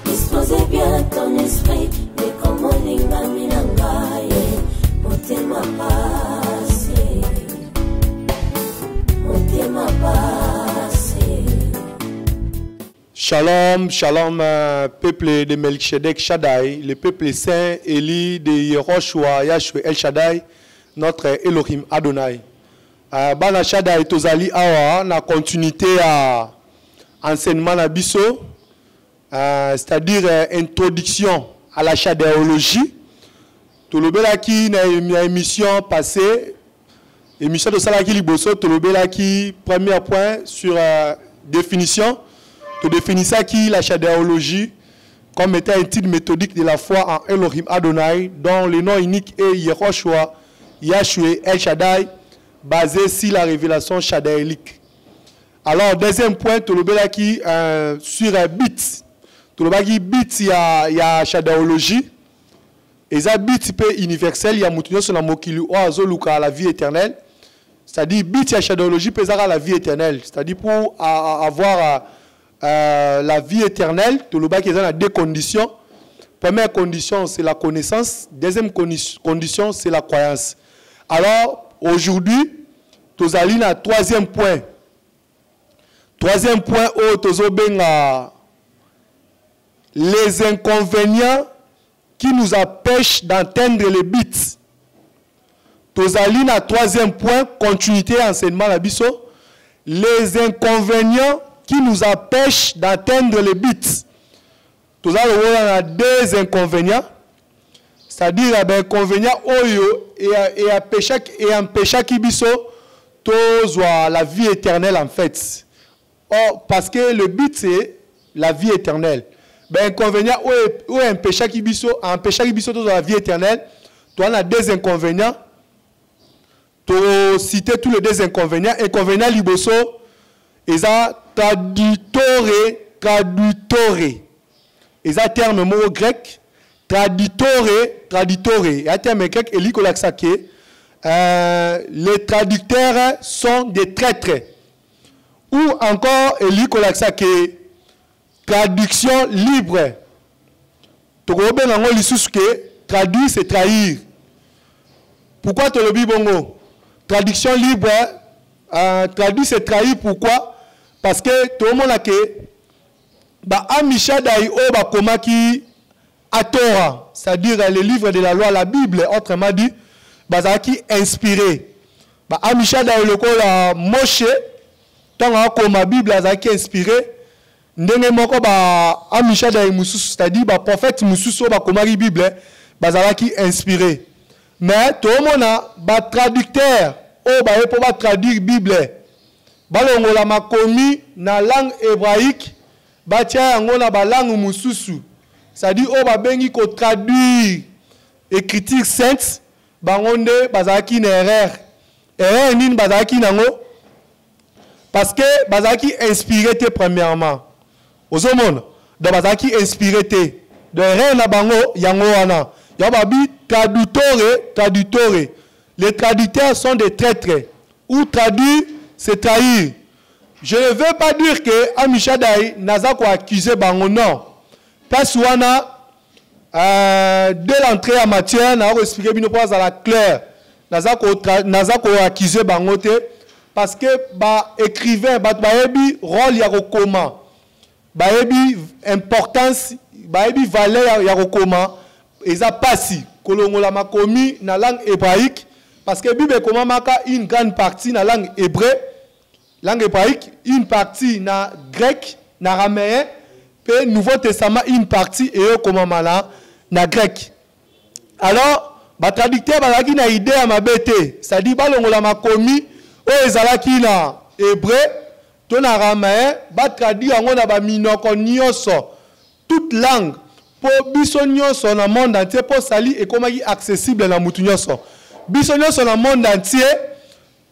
Disposez bien ton esprit, et comme Moninga Minangaye, motema passé, motema passé. Shalom, shalom, peuple de Melchizedek Shaddai, le peuple saint élu de Yehoshua, Yahshua El Shaddai, notre Elohim Adonai. Bana Shaddai Tozali Awa, na continuité à enseignement na biso. C'est-à-dire introduction à la chadéologie. Tout le bel qui na émission passée, émission de Salaki Liboso, tout le bel qui premier point sur définition, tu définis ça qui la chadéologie comme étant un titre méthodique de la foi en Elohim Adonai, dont le nom unique est Yehoshua, Yahshua El Shaddai, basé sur la révélation chadéolique. Alors deuxième point, tout le bel qui sur un bit. Tout le monde bit il y a chadéologie et ça bit peu universel il y a mutunyo sur la mokili o azoluka la vie éternelle, c'est-à-dire bit il y a chadéologie pesara la vie éternelle, c'est-à-dire pour avoir la vie éternelle tout le monde qui a deux conditions. Première condition c'est la connaissance, deuxième condition c'est la croyance. Alors aujourd'hui tous allons à troisième point au tozobenga les inconvénients qui nous empêchent d'atteindre les buts. Tozaline à troisième point, continuité enseignement la biso. Les inconvénients qui nous empêchent d'atteindre les buts. Tozaline a deux inconvénients. C'est-à-dire un inconvénient oyo et un péché qui biso tozoa la vie éternelle en fait. Or, parce que le but c'est la vie éternelle. Ben inconvénient ou un péché qui biso dans la vie éternelle, tu as deux inconvénients. Tu citer tous les deux inconvénients. Inconvénient liboso, ils ont traditore. Ils ont terme mot grec, traditore. Il y a terme grec et l'icolaxake. Les traducteurs sont des traîtres. Ou encore l'icolaxake. Traduction libre. Traduire, c'est trahir. Pourquoi tu le dis bongo? Traduction libre, traduire, c'est trahir. Pourquoi? Parce que tout le monde a que Amishadai Oba Komaki Atora, c'est-à-dire les livres de la loi, la Bible, autrement dit, Bazaki inspiré. Amishadai le kola Moshe, tant que ma Bible Bazaki inspiré. Ndenge moko ba amishada mususu, c'est-à-dire ba prophète mususu ba komari Bible bazalaki inspiré. Mais tout le monde ba traducteur o ba pour ba traduire Bible. Ba longola makomi na langue hébraïque ba tia yango na ba langue mususu. C'est-à-dire o ba bengi ko traduire écriture sainte ba ngonde bazalaki na erreur. Erreur nini bazalaki nango? Parce que bazalaki inspiré premièrement. Aux hommes, de bazaki inspiré de rien na bango yango wana. Yababi traductore. Les traducteurs sont des traîtres. Ou traduire, c'est trahir. Je ne veux pas dire que Amishadai n'a pas accusé bango non. Parce wana de l'entrée en matière n'a pas expliqué bien pas à la claire. N'a pas accusé bango te parce que ba écrivain ba ebi rôle ya comment. Baebi importance, baebi valeur ya kokoma, eza pasi kolongola makomi na langue hébraïque parce que Bible koma maka une grande partie na langue hébraïque, une partie na grec, na araméen, puis Nouveau Testament une partie et koma mala na grec. Alors, ba traducteur balaki na idée à mabete, ça dit balongola makomi o ezalaki na hébreu. Ton araméen va traduire en ba minoko nyonso toute langue pour biso nyonso na monde entier pour sali et comment accessible na mutu nyonso biso nyonso na monde entier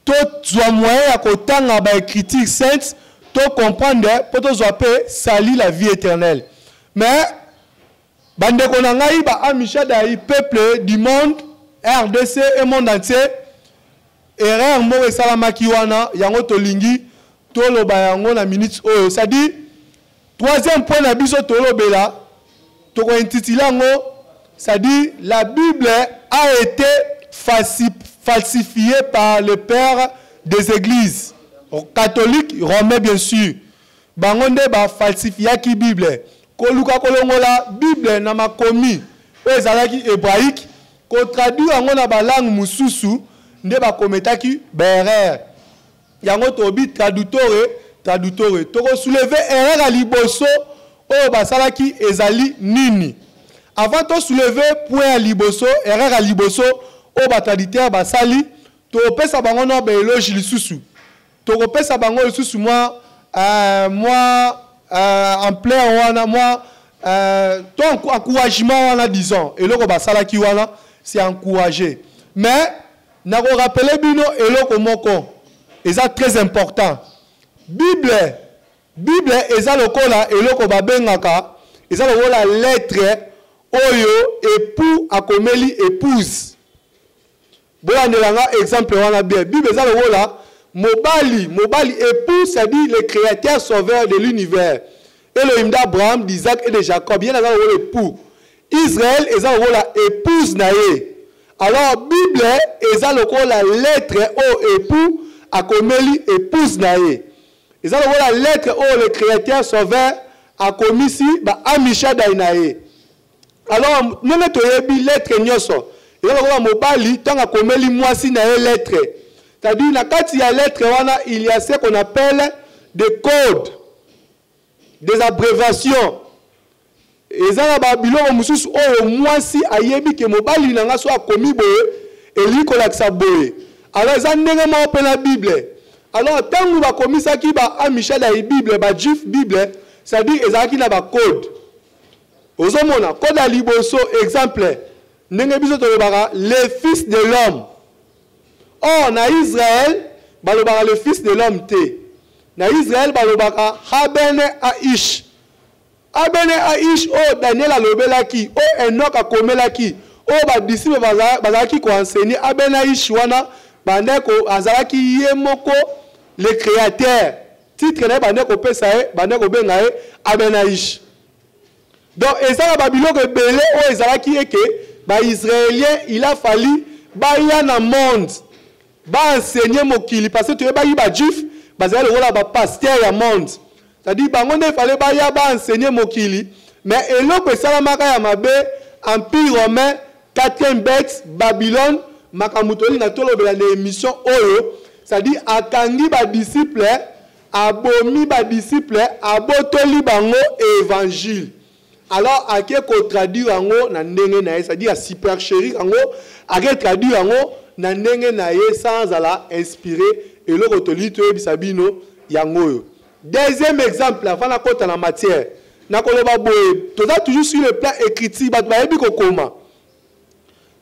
to zwa moyen ya kotanga ba écriture sainte to comprendre pour to zwa pe sali la vie éternelle. Mais bande ko na ngai ba amishadai peuple du monde RDC et monde entier erreur mo esalamaki wana yango to lingi tolo bayango na minute oyo. Ça dit troisième point na biso tolo bela toko intitulango, ça dit la Bible a été falsifiée par le père des églises catholiques romains bien sûr. Bangonde ba falsifia ki Bible. Koluka kolongola Bible na makomi ezalaki hébraïque ko traduire ngo na ba langue mususu nde ba kometaki berere. Yango tobi traducteur toko soulever erreur à liboso o basalaki ezali nini. Avant de soulever point à liboso, erreur à liboso, au bataditeur basali, to pesa bango no beloge lisusu. To pesa bango lisusu moi en plein wana moi ton encouragement wana disons et loko basala ki wana c'est encourager. Mais na ko rappeler bino eloko moko. Et ça très important. Bible eza lokola eloko babengaka, eza lokola lettre oyo époux akomeli épouse. Bola nelanga exemple wana bien. Bible eza lokola mobali époux, ça dit le créateur sauveur de l'univers. Elohim d'Abraham, d'Isaac et de Jacob. Bien eza lokola époux. Israël eza lokola épouse na ye. Alors Bible eza lokola lettre au époux akomeli épouse na ye. Eza lokola lettre au le créateur sauveur akomisi ba amisha dainaye. Alors, nous avons lettre nyoso. Il y a mobali, tant à komeli mwasi na lettre. C'est-à-dire, dans la lettre, il y a ce qu'on appelle des codes, des abréviations. Et ça, il mususu o mwasi ayebi ke mobali nanga so akomi boye et li ko laksa boye. Alors, ça ndenge mo pe la Bible. Alors, tant que ba komisa ki ba amisha da Bible, ba juif Bible, c'est-à-dire ezaki na ba code. Ozomona, code à liboso, exemple, les fils de l'homme. Or, na Israël, balobara le fils de l'homme te. Na Israël, balobara Habene Aish. Habene Aish, oh Daniel alobelaki, oh Enoch akomelaki, oh ba disciple bazalaki ko enseigner Habene Aish wana, bandeko azalaki yemoko le créateur. Titre na bandeko pesae, bandeko bengae Habene Aish. Donc, et ça, la Babylone est belé, ou ezalaki eke, ba Israélien, il a fallu, ba y na monde, ba enseigner mokili, parce que tu es ba y ba juif, ba zala le rôle ba pasteur ya monde. C'est-à-dire, ba ngonde il fallait ba y ba enseigner mokili, mais eloko esalamaka ya mabe, empire romain, 4e bête, Babylone, makamutoli na tolo bela l'émission oyo, c'est-à-dire, akangi ba disciple, abomi ba disciple, abotoli bango évangile. Alors, à qui qu'on traduit en haut, c'est-à-dire à supercherie en haut, à qui traduit en haut, sans la inspirer, et le rotolite, bisabino, yango. Deuxième exemple, avant la côte en la matière, tu as toujours sur le plan écrit,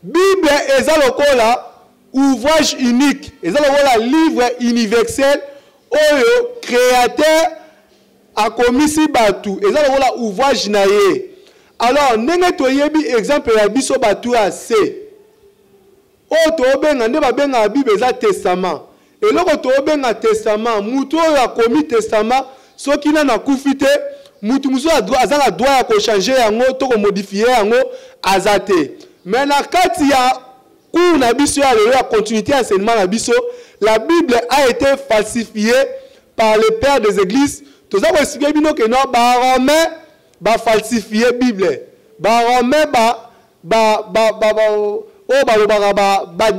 Bible est là, ouvrage unique, est là, livre universel, oyo, créateur, a commis si batou et ça voilà ouvrage naé. Alors ndenge to yebi exemple ya biso batou assez o to benga nde ba benga Bible za testament et loko to benga testament mutu a commis testament soki na kufite mutu muso azala droit ya ko changer yango to ko modifier yango azate mais na kati ya cours na biso ya la continuité enseignement na biso la Bible a été falsifiée par le père des églises. Tout ça, c'est que nous avons falsifié la Bible.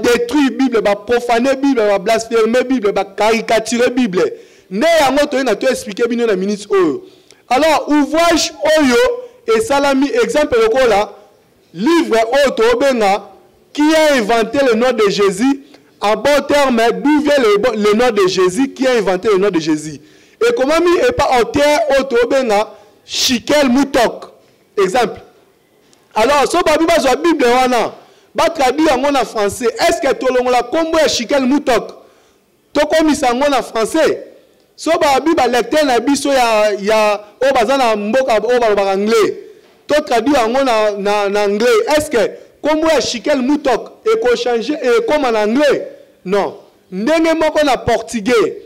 Détruire la Bible, profaner la Bible, blasphémer la Bible, caricaturer la Bible. Nous avons expliqué dans la minute. Alors, ouvrage Oyo et Salami, exemple là, livre Oyo qui a inventé le nom de Jésus. En bon terme, d'où vient le nom de Jésus, qui a inventé le nom de Jésus. Et comment mi est pas en terre autobenga Shikel Moutok. Exemple. Alors, si vous avez la Bible, vous traduire en français. Est-ce que tout le monde a compris Shikel Moutok? Tout comme ça en français. Si vous avez la lecteur na biso ya o bazana mboka o ba anglais. Tout traduire en anglais. Est-ce que comment Shikel Moutok et qu'on changer et comme en anglais? Non. Ndenge moko na portugais.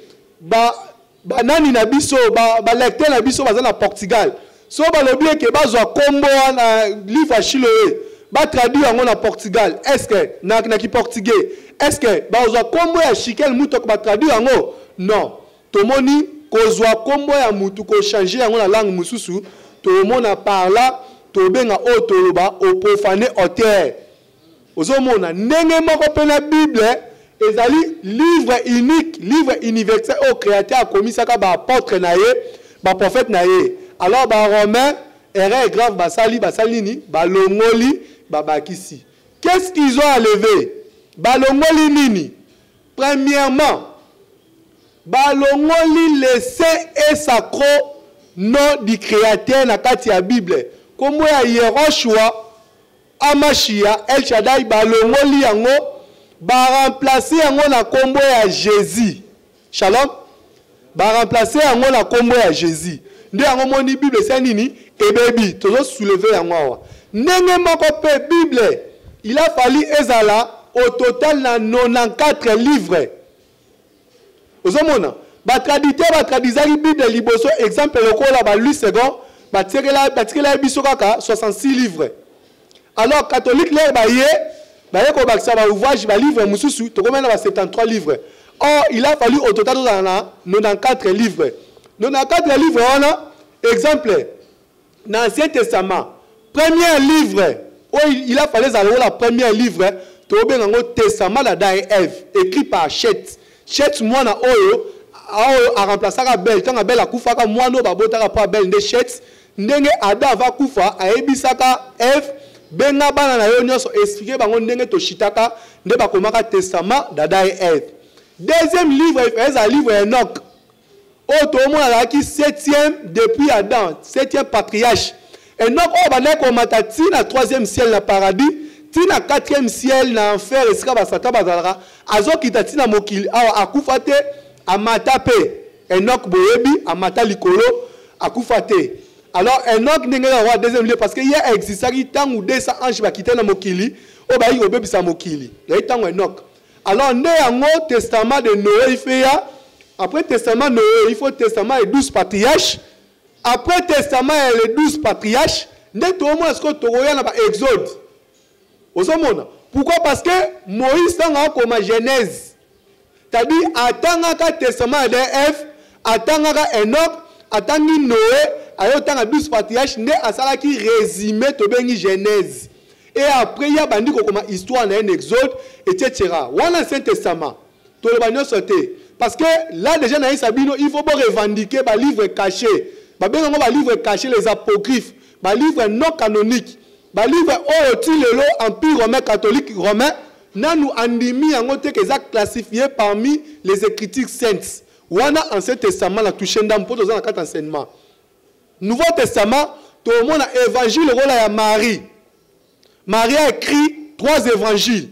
banani na biso ba lecteur na biso baza na Portugal so ba lobie ke bazwa kombo na livre Chiloé ba traduire yango na Portugal est-ce que na ki portugais est-ce que bazwa kombo ya Chikel muto ko ba traduire yango non tomoni kozwa kombo ya mutu ko changer yango na langue mususu tomona par là tobenga otoloba opofane auteur ozomona ndenge moko pe na Bible ezali livre unique livre universel au créateur a commis ça ka ba apôtre na ye ba prophète na ye alors ba romain erreur grave basali nini balongoli babakisi qu'est-ce qu'ils ont enlevé balongoli nini premièrement balongoli le saint et sacré nom du créateur na kati ya Bible comme ya Yehoshua Amashia El Shaddai balongoli yango ba remplacer yango na kombo ya Jésus. Shalom. Ba remplacer yango na kombo ya Jésus. Nde yango moni Bible c'est nini ebebi tozo soulever yango awa. Ndenge moko pe Bible il a fallu ezala au total na 94 livres. Ozomona ba traducteur ba tradizaki Bible liboso exemple lokola ba Louis II ba tikela biso kaka 66 livres. Alors catholique là ba ye ko bakisa ba ouvrage ba livre mususu to komena ba 73 livres. Or il a fallu au total na 94 livres. 94 livres on a exemple dans l'Ancien Testament premier livre où il a fallu la premier livre to benga Testament d'Adam et Ève écrit par Chet mwana oyo a remplacé Abel tant Abel a kufa ka mwana ba botaka pa Abel nde Chet ndenge Adam va kufa a ebisaka Ève benga bana na yo nyonso expliquer bango ndenge to shitaka nde bakomaka Testament d'Adam et Ève. Deuxième livre est un livre Enoch. Auto mona qui 7e depuis Adam, 7e patriarche. Enoch o bana ko matati na 3e ciel na paradis, ti na 4e ciel na enfer esika ba satan bazalaka. Azo kitati na mokili awa akufa te amata pe. Enoch boyebi amata likolo akufa te. Alors Enoch ndenge na roi deuxième lieu parce que hier existaki tangu 200 anges ba kitana mokili o ba yi obebisa mokili. Ya tangu Enoch. Alors né yango testament de Noé il fait ya après testament Noé il faut testament et 12 patriarches. Après testament et les 12 patriarches, ne to mo est-ce que to roya na ba Exode. Ozomona. Pourquoi? Parce que Moïse tanga comme Genèse. C'est-à-dire atanga ka testament de Ève, atanga ka Enoch, atangi Noé, ayo tanga 12 patriarches ne asala ki résumé to bengi Genèse. Et après, il y a bandi comme histoire dans un Exode, etc. Ou dans l'Ancien Testament, tout le monde sauté. Parce que là, déjà, dans Sabino, il faut revendiquer les livres cachés. Les livres cachés, les apocryphes, les livres non canoniques, les livres où Empire romain, catholique romain, nous andimi en côté qu'ils ont classifié parmi les écritures saintes. Ou dans l'Ancien Testament, la touche d'âme pour dans quatre enseignements. Nouveau Testament, tout le monde a évangile le rôle à Marie. Marie a écrit 3 évangiles.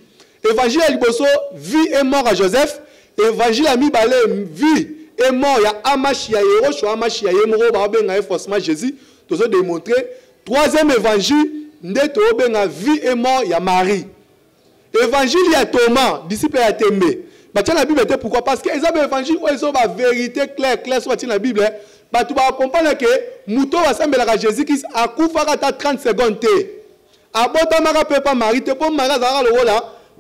Évangile à Liboso, vie et mort à Joseph. Évangile à Mibale, vie et mort à Amashia, Yehoshua, Amashia, Yemoro, Babenga, forcément Jésus. Tout ça démontré. 3e évangile, Ndeto, Benga, vie et mort à Marie. Évangile à Thomas, disciple à Tembe. Bâtir la Bible était pourquoi? Parce qu'ils ont un évangile où ils ont la vérité claire sur la Bible. Tu vas comprendre que Mouto va s'embêter à Jésus-Christ à Koufara 30 secondes. Abota mara pepa Marie te po mara zara le rôle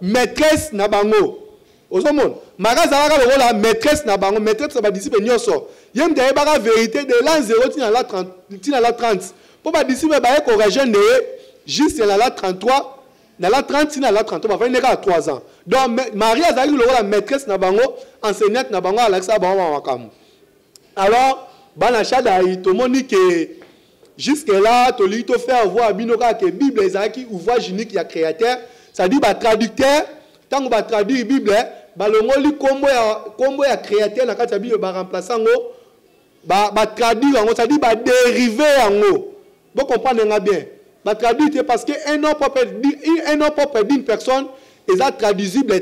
maîtresse na bango. Ozomon mara zara le rôle maîtresse na bango, maîtresse ba disciple nyonso. Yem de ba vérité de l'an 0 tina la 30 tina la 30. Po ba disciple ba ko rejoindre juste na la 33 na la 30 tina la 33 ba fa 3 ans. Donc Marie azali le rôle maîtresse na bango, enseignante na bango Alexa bango makamu. Alors bana shada to monique jusque là, tu lis te faire voir binoka que Bible est qui ouvrage unique il y a créateur, ça dit bah traducteur, tant qu'on va traduire Bible, bah le mot li combo ya créateur na kati Bible bah remplaçant ngo, bah traduire ngo, ça dit bah dériver ngo. Vous comprenez bien. Bah traduire parce que un nom propre d'une personne, ils a traduisible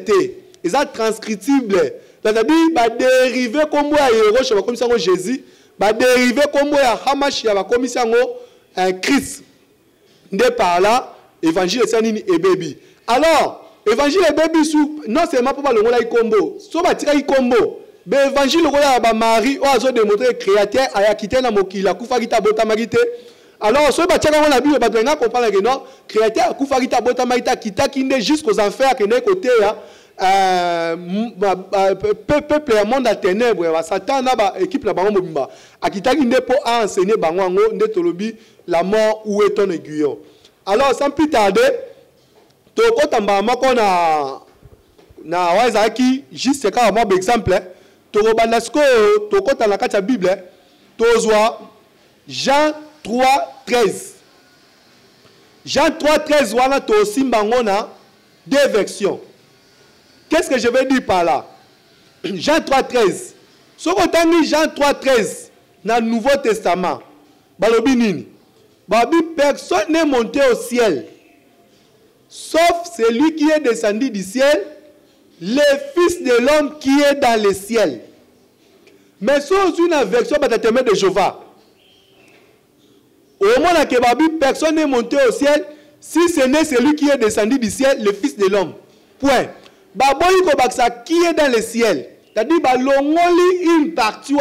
ils a transcriptible. C'est-à-dire bah dériver combo ya héros, comme ça Jésus. Ba dérivé comme ya Hamashia ba commission un Christ de par là évangile sanini et baby. Alors évangile et baby sous non seulement pour ba longola ikombo so ba tira ikombo l'évangile de Marie, on a démontré créateur a quitté la mokila, a kufagita botamarité. Alors, ce bâtiment on a vu, on comprend que non, créateur a kufagita botamarité, kita kinde jusqu'aux enfers, qui n'est côté peuple et monde à ténèbres, Satan a équipe la bango mobimba. A kita kinde pour enseigner bango ne tolobi la mort où est ton aiguille. Alors, sans plus tarder, to ko tamba mako na wazaki juste comme un exemple. To banasko to ko tala kati ya Bible, to zwa Jean 3:13. Jean 3:13 wana to simbango na deux versions. Qu'est-ce que je veux dire par là? Jean 3:13. Ce qu'on dit Jean 3:13 dans le Nouveau Testament, balobi nini? Babi personne n'est monté au ciel, sauf celui qui est descendu du ciel, le Fils de l'homme qui est dans le ciel. Mais sous une version de Jéhovah, au moment où Babi personne n'est monté au ciel, si ce n'est celui qui est descendu du ciel, le Fils de l'homme. Point. Baboyi kobaksa qui est dans le ciel. C'est-à-dire balongoli une partie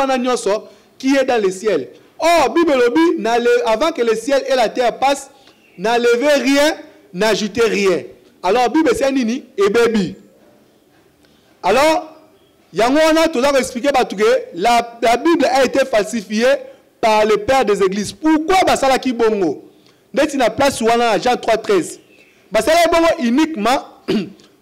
qui est dans le ciel. Or, Bible dit, avant que le ciel et la terre passent, n'enlevez rien, n'ajoutez rien. Alors, Bible c'est nini et baby. Alors, Yangoana, tout à expliqué que la Bible a été falsifiée par le père des églises. Pourquoi Basala ki bongo? N'est-ce na place wana Jean 3:13. Basala bongo uniquement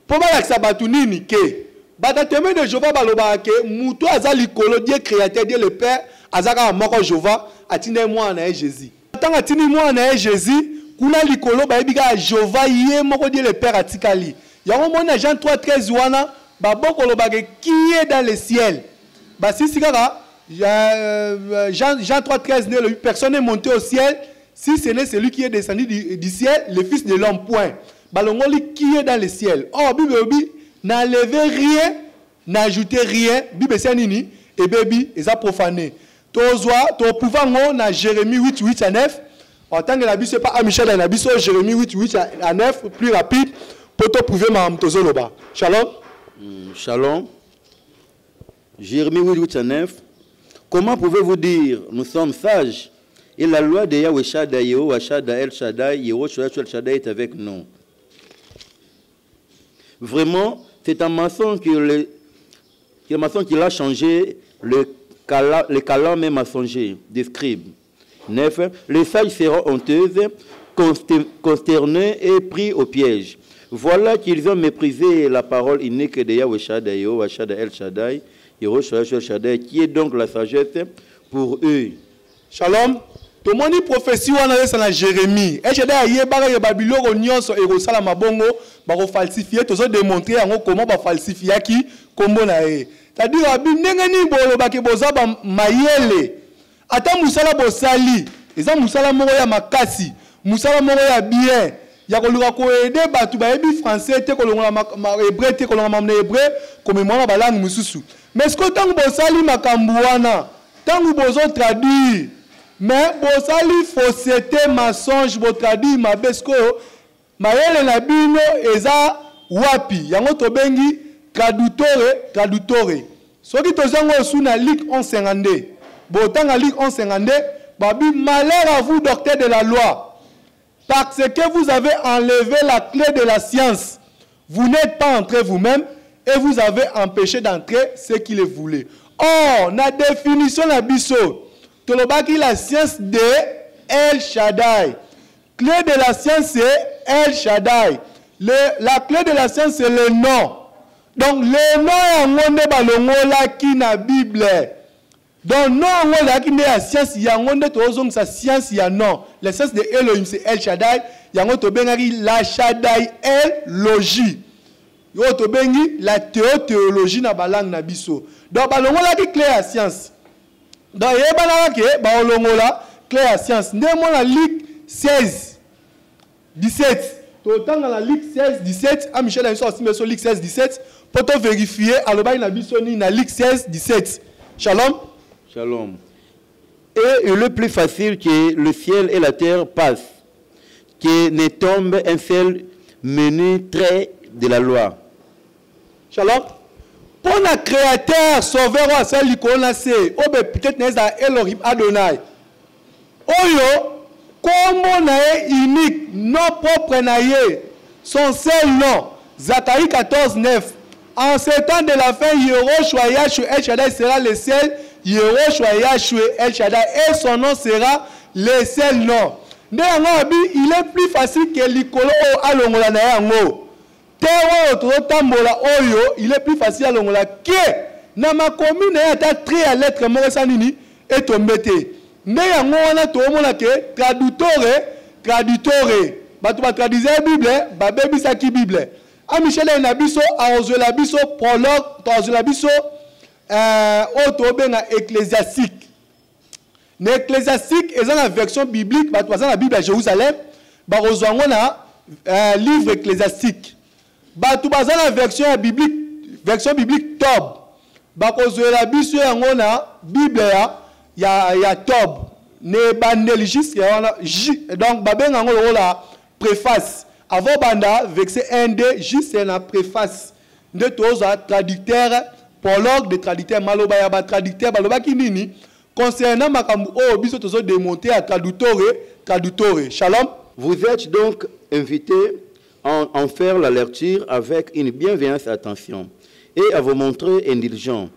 pour que ça batunini ke. Batateme de Jéhovah baloba ke muto azali kolo Dieu créateur Dieu le père azaka moko Jéhovah atine moi na Jésus. Tant atini moi na Jésus, kuna likolo ba ebika Jéhovah yé moko Dieu le père atikali. Yango mona Jean 3:13 wana baboko lobake qui est dans le ciel. Ba si sikaka Jean 3:13 personne n'est monté au ciel si ce n'est celui qui est descendu du ciel, le Fils de l'homme. Point. Balongoli qui est dans le ciel. Or Bible dit n'enlevez rien, n'ajoutez rien. Bible c'est nini et baby et ça profané. Tozwa to pouvoir na Jérémie 8:8-9. En tant que la Bible c'est pas Michel la Bible c'est Jérémie 8:8-9 plus rapide pour te prouver ma tozoloba. Shalom. Shalom. Jérémie 8:8-9. Comment pouvez-vous dire nous sommes sages et la loi de Yahweh Shaddai, Yahweh Shaddai, El Shaddai, Yahweh Shaddai est avec nous? Vraiment, c'est un mensonge qu'il a changé le calam même mensonger des scribes. 9. Les sages seront honteuses, consternés et pris au piège. Voilà qu'ils ont méprisé la parole unique de Yahweh Shaddai, Yahweh Shaddai, El Shaddai, Yahweh Shaddai, qui est donc la sagesse pour eux. Shalom. Tout le monde dit prophétie dans Jérémie. Et je dis à Babylone, nyonso et Rosala Mabongo, va falsifier, tout ça démontrer comment va falsifier qui, comment na e. C'est-à-dire, Abinengani bolo baki bozaba mayele. Ata musala bosali, eza musala moko ya makasi, musala moko ya bien. Ya koluka ko aider batu ba ebi français te kolonga ma hébreu te kolonga mamne hébreu comme moi ba langue mususu. Mais ce que tant bosali makambu wana, tant bozo traduire mais bosali fausseté mensonge bo traduire mabesko mayele na bino eza wapi yango to bengi traducteur soki tozango sous na Luc 11:52 botanga Luc 11:52 babi malheur à vous docteur de la loi parce que vous avez enlevé la clé de la science, vous n'êtes pas entré vous-même et vous avez empêché d'entrer ceux qui le voulaient. Or, la définition de la biso, tolobaki la science de El Shaddai. Clé de la science c'est El Shaddai. La clé de la science c'est le nom. Donc le nom est en monde balongola qui na Bible. Donc non on a qui la science yangonde tozong sa science ya non. La science de Elohim c'est El Shaddai. Yango to bengari la Shaddai Elogie. Yo to bengi la théologie na balang na biso. Donc balongola qui clé à science. Donc yebana ke balongola clé à science. Ndemo na Luc 16:17. Autant dans la Luc 16:17, à Michel a sorti sur Luc 16:17 pour te vérifier à l'obay na biso ni na Luc 16:17. Shalom. Shalom. Et le plus facile que le ciel et la terre passent, que ne tombe un seul menu trait de la loi. Shalom. Pour le créateur, sauveur, ou à l'icône, c'est peut-être Elohim Adonai. Oyo, comme on est unique, non propre, son seul nom, Zacharie 14, 9. En ce temps de la fin, Yehoshua Yahshua El Shaddai sera le seul. Yehoshua Yahshua El Shaddai et son nom sera le seul nom. Il est plus facile que l'icolo à l'ongola na yango. Il est plus facile à l'ongola que na ma commune a très à lettre moresanini et tombete. Ne yango wana to mona ke traducteur batu ba traduire Bible ba bebisa ki Bible. A Michel na biso a ozola biso prologue to ozola biso auto benga ecclésiastique. L'ecclésiastique est dans la version biblique, dans la Bible à Jérusalem, dans la livre ecclésiastique. Dans la version biblique Tob. Dans la Bible, il y a Tob. Donc, la préface. Avant banda, verset 1-2, juste la préface. De tous les traducteurs, prologue de traducteurs, malobaya, traducteurs, baloba kinini. Concernant Makambu, biso tozo démonter à traductore. Shalom. Vous êtes donc invités à en faire la lecture avec une bienveillante attention et à vous montrer indulgents.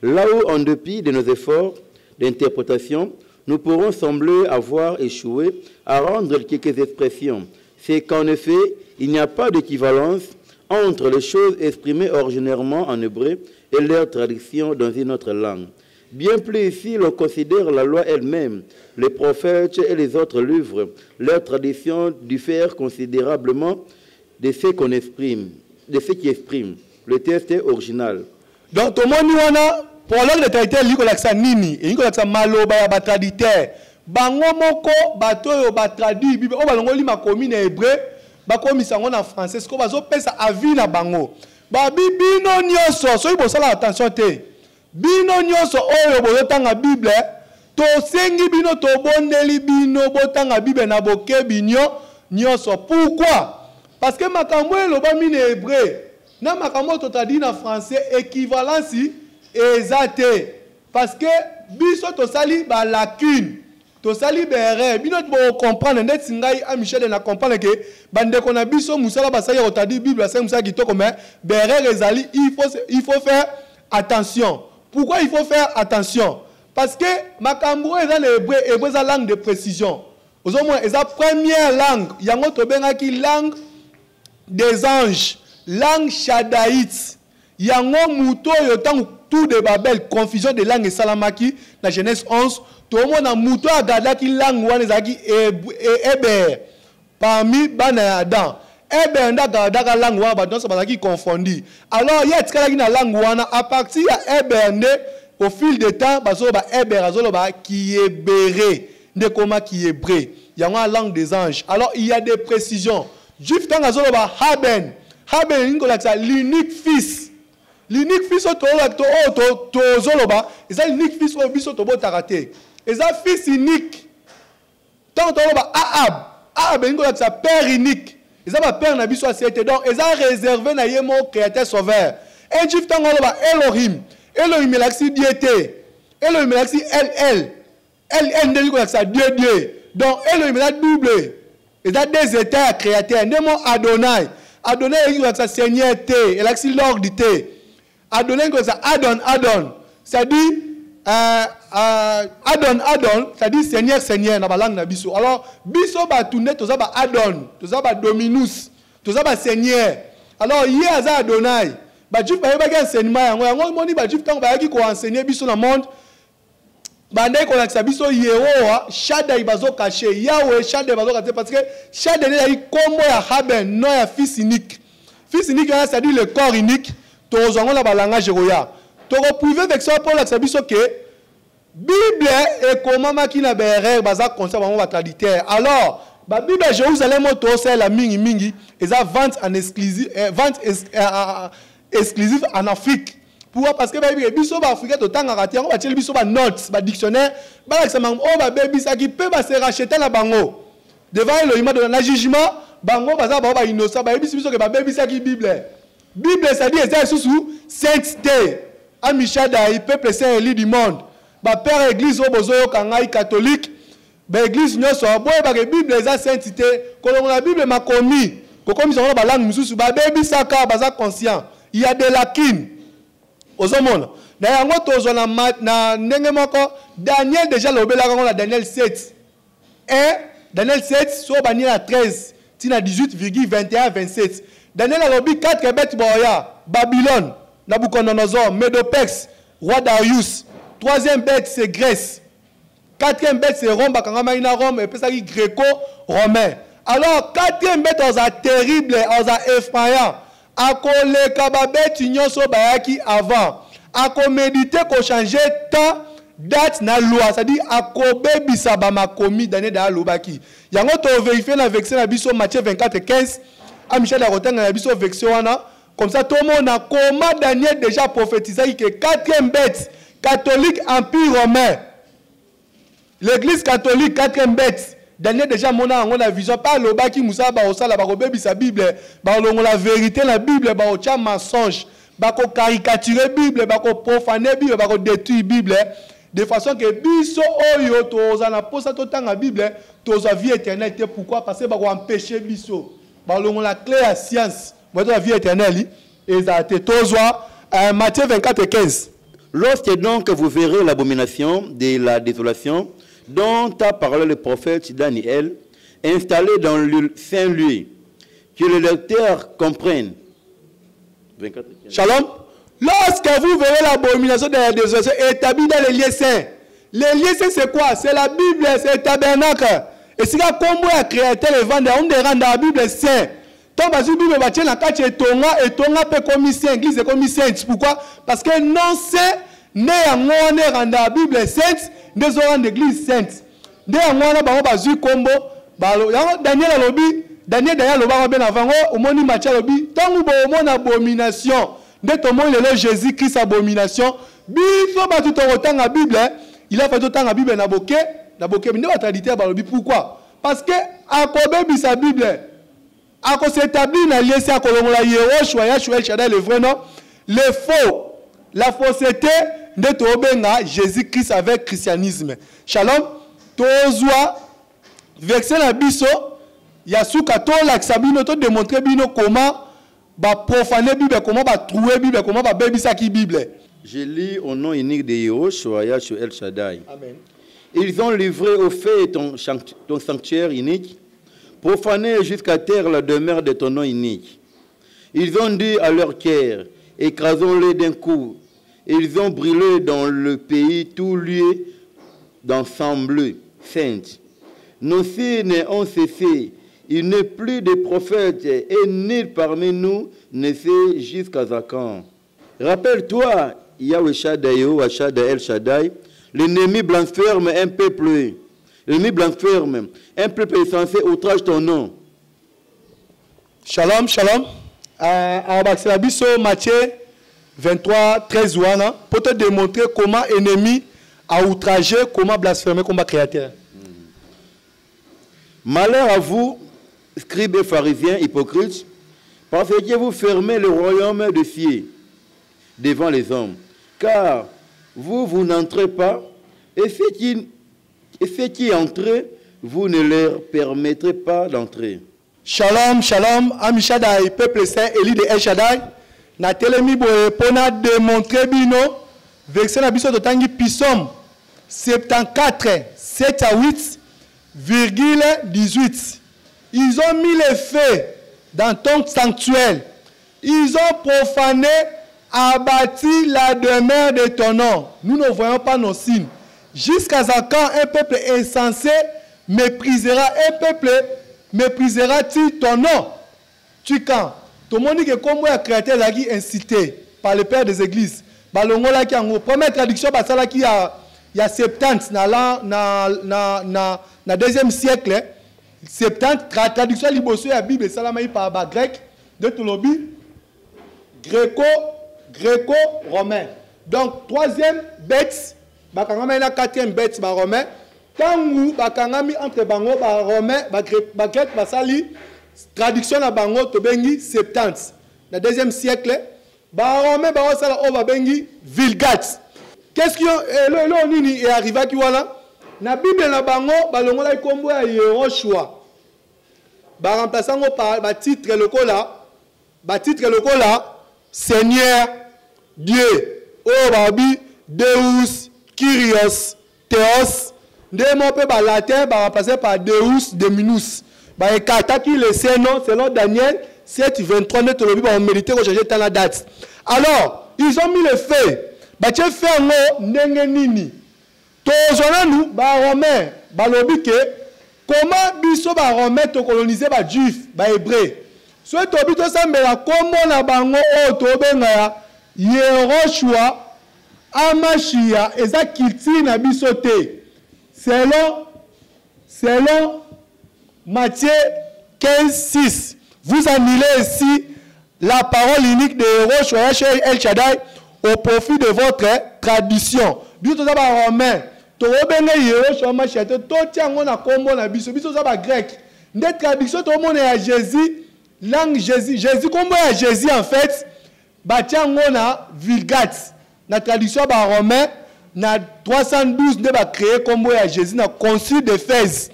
Là où, en dépit de nos efforts d'interprétation, nous pourrons sembler avoir échoué à rendre quelques expressions. C'est qu'en effet, il n'y a pas d'équivalence entre les choses exprimées originairement en hébreu et leur traduction dans une autre langue. Bien plus ici, l'on considère la loi elle-même, les prophètes et les autres livres. Leur tradition diffère considérablement de ce qu'on exprime, de ce qui exprime le texte original. Donc, tout le monde pour l'ordre de traducteur, il y a nini, il y a maloba ya traducteur. Bango moko bato ba traduit Bible, o balongo li ma commune hébreu, ba komisa ngo na français, ko bazo pesa avis na bango. Ba bibino nyoso, so ibo sala attention te. Bino nyoso oyo botanga Bible to sengi bino to bondeli bino botanga Bible na boke binyo nyoso. Pourquoi? Parce que makambo eloba mine hébreu na makambo to traduit na français équivalence ezate. Parce que biso to sali ba lacune to sali bere bino to comprendre net singai a Michel na comprendre que bande ko na biso musala basali ko traduit Bible ça musala kitoko mais bere ezali il faut faire attention. Pourquoi il faut faire attention? Parce que makambo est dans l'hébreu, hébreu est la langue de précision. Au moins, c'est la première langue. Il y a une langue des anges, langue shadaïte. Il y a un mouton, tout de Babel, confusion de langue et salamaki, la Genèse 11. Tout le monde a mouton à garder qui langue ou héber parmi Bana Adam. Daga langue wana donc ça va qui confondu. Alors il y a tkala na langue wana à partir ya eberne au fil de temps bazo ba eber azolo ba qui est béré de comment qui est bré. Il y a une langue des anges. Alors il y a des précisions. Juif tant azolo ba haben ngo la l'unique fils. L'unique fils to zolo ba, et ça l'unique fils au biso to botarate. Et ça fils unique. Tant to ba Ahab ngo la père unique. Ils ont peur na biso assiette donc ils ont réservé na yemo créateur sauveur. Et Juif tango ba Elohim. Elohim melaxi diété. Elohim melaxi El ndeli ko ça Dieu. Donc Elohim la double. Ils ont des états créateurs. Ndemo Adonai. Adonai ko ça Seigneur té, elaxi Lord té. Adonai ko ça Adon. Ça dit Adon, ça dit Seigneur, dans la langue na biso. Alors, biso ba tourner, tout ça ba Adon, tout ça ba Dominus, tout ça ba Seigneur. Alors, hier, ça Adonai. Ba Juif ba yeba enseignement, yango moni ba Juif tango ba yaki ko enseigner biso na monde. Ba ndai ko lakisa biso Yehowa, Shaddai bazo caché, Yahweh Shaddai bazo caché parce que Shaddai est combo ya Haben, non ya fils unique. Fils unique, ça dit le corps unique. Tozongo la ba langage roya. Tu retrouves avec ça pour la que Bible est comment qui n'a pas baza concept va traducteur. Alors, la Bible Jérusalem c'est la mingi et ça vente en exclusive exclusive en Afrique. Pourquoi? Parce que la Bible biso ba Afrique to tanga raté on va tirer biso ba notes, ba dictionnaire, ba ça on va baby ça qui peut se racheter la bango. Devant le imam de la jugement, bango baza ba innocent, ba biso que ba baby ça qui Bible. Bible ça dit ça sous sainteté. Amishadaï peuple saint élu du monde. Ba père église au bozoyo kangai catholique. Ba église nyoso boye ba Bible ça sainteté. Kolongo la Bible ma commis. Ko comme ils ont ba langue mususu ba bebi saka baza conscient. Il y a des lacunes. Ozomona. Na yango tozo na ndenge moko Daniel déjà lobela kango na Daniel 7. Et Daniel 7 so bani na 13 tina 18,21-27. Daniel a lobby 4 bêtes boya Babylone, Nabucodonosor, Médopex, roi Darius. 3e bête c'est Grèce. 4e bête c'est Rome, Bakangamaina Rome et puis ça dit gréco-romain. Alors 4e bête on a terrible, on a effrayant. Akole kababet nyonso bayaki avant. Ako méditer ko changer temps date na loi, c'est-à-dire akobe bisaba makomi d'année da lobaki. Yango to vérifier na verset na biso Matthieu 24:15. A Michel la rotanga na biso verset wana. Comme ça tout le monde a comment Daniel déjà prophétisé que 4e bête catholique empire romain. L'église catholique 4e bête. Daniel déjà mona on a vision pas lobaki musa ba osala ba kobe bisa Bible, ba longo la vérité la Bible ba ocha mensonge, ba ko caricaturer Bible, ba ko profaner Bible, ba ko détruire Bible. De façon que biso oyo toza na posa totanga Bible toza vie éternelle. Pourquoi? Parce que ba ko empêcher biso ba longo la clé à science ba la vie éternelle et ça te toza Matthieu 24:15. Lorsque donc vous verrez l'abomination de la désolation dont a parlé le prophète Daniel, installé dans le saint lieu, que les lecteurs comprennent. 24. Shalom. Lorsque vous verrez l'abomination de la désolation établie dans les lieux saints, les lieux saints c'est quoi? C'est la Bible, c'est le tabernacle. Et si la combo a créé le vendeur, on dérange dans la Bible saint. Tant que la Bible va tenir la carte et tonga peut comme saint, l'église est comme sainte. Pourquoi? Parce que non c'est né à moi dans la Bible sainte. Des orans d'église sainte. Des amwana ba bazu combo balo. Daniel a lobby. Daniel d'ailleurs le ba ben avant au moni Matthieu lobby. Tant ou mon abomination. De ton monde le Jésus Christ abomination. Biso ba tout autant la Bible. Il a fait autant la Bible na boké. Na boké mais la tradition ba lobby pourquoi? Parce que à kobe bi sa Bible. À ko s'établir na lieu ça kolongo la Yehoshua Yahshua Shaddai le vrai nom. Le faux. La fausseté de Tobenga Jésus-Christ avec christianisme. Shalom. Tozwa verset la biso yasuka to l'axabino to démontrer bino comment ba profaner Bible, comment ba trouver Bible, comment ba bebisa ki Bible. Je lis au nom unique de Yehoshua Yahshua El Shaddai. Amen. Ils ont livré au feu ton sanctuaire unique, profané jusqu'à terre la demeure de ton nom unique. Ils ont dit à leur cœur, écrasons-les d'un coup. Ils ont brûlé dans le pays tout lieu d'ensemble saint. Nos signes ont cessé. Il n'est plus de prophètes et nul parmi nous ne sait jusqu'à quand. Rappelle-toi, Yahweh Shaddai, El Shaddai, l'ennemi blasphème un peuple. L'ennemi blasphème un peuple est censé outrage ton nom. Shalom, shalom. Matthieu 23:13 pour te démontrer comment ennemi a outragé, comment blasphémer comme créateur. Malheur à vous, scribes et pharisiens hypocrites, parce que vous fermez le royaume de cieux devant les hommes, car vous n'entrez pas, et ceux qui entrent, vous ne leur permettrez pas d'entrer. Shalom, shalom, Amishadai, peuple saint, Élie de El Shaddai. Na telemi boye pona démontrer bino verset na biso totangi Psaume 74 7 à 8,18. Ils ont mis les feux dans ton sanctuaire. Ils ont profané, abattu la demeure de ton nom. Nous ne voyons pas nos signes. Jusqu'à quand un peuple insensé méprisera, un peuple méprisera-t-il ton nom? Tu quand? Tout le monde dit que comme le créateur a incité par le père des églises, la première traduction, il y a 70 dans le deuxième siècle. 70 traduction de la Bible par le grec de Toulobi, gréco-romain. Donc, troisième bête, quatrième bête, romain. Quand vous avez entre bango, romain, grec, basali, traduction na bango to bengi 70. le 2e siècle, Romain Barosala Obabengi Vulgate. Qu'est-ce qui est arrivé à Kiwala? Na Bible na bango balongola ikombo ya Yehoshua. Ba remplaçant par ba titre lokola Seigneur Dieu. Oh babi Deus Kyrios Theos. Ndemo pe ba latin ba remplacé par Deus Dominus. Ba ekataki le nom selon Daniel 7:23 net lobi ba méditer ko changer la date. Alors, ils ont mis le feu. Ba tche fait ngo ndenge nini. Tozona nous ba romain ba lobi ke comment biso ba romain to coloniser ba juif ba hébreu. So to bito sambela kombo na bango o to benga ya Yehoshua Amashia eza culture na biso te. Selon Matthieu 15:6. Vous annulez ici la parole unique de Yehoshua chez El Shaddai au profit de votre tradition. Biso za ba romain to benga Yehoshua Amashia to tiango na kombo na biso za ba grec. Nde tradition to mona ya Jésus langue Jésus kombo ya Jésus en fait batiango na Vulgate. Na tradition ba romain na 312 nde ba créer kombo ya Jésus na concile d'Éphèse.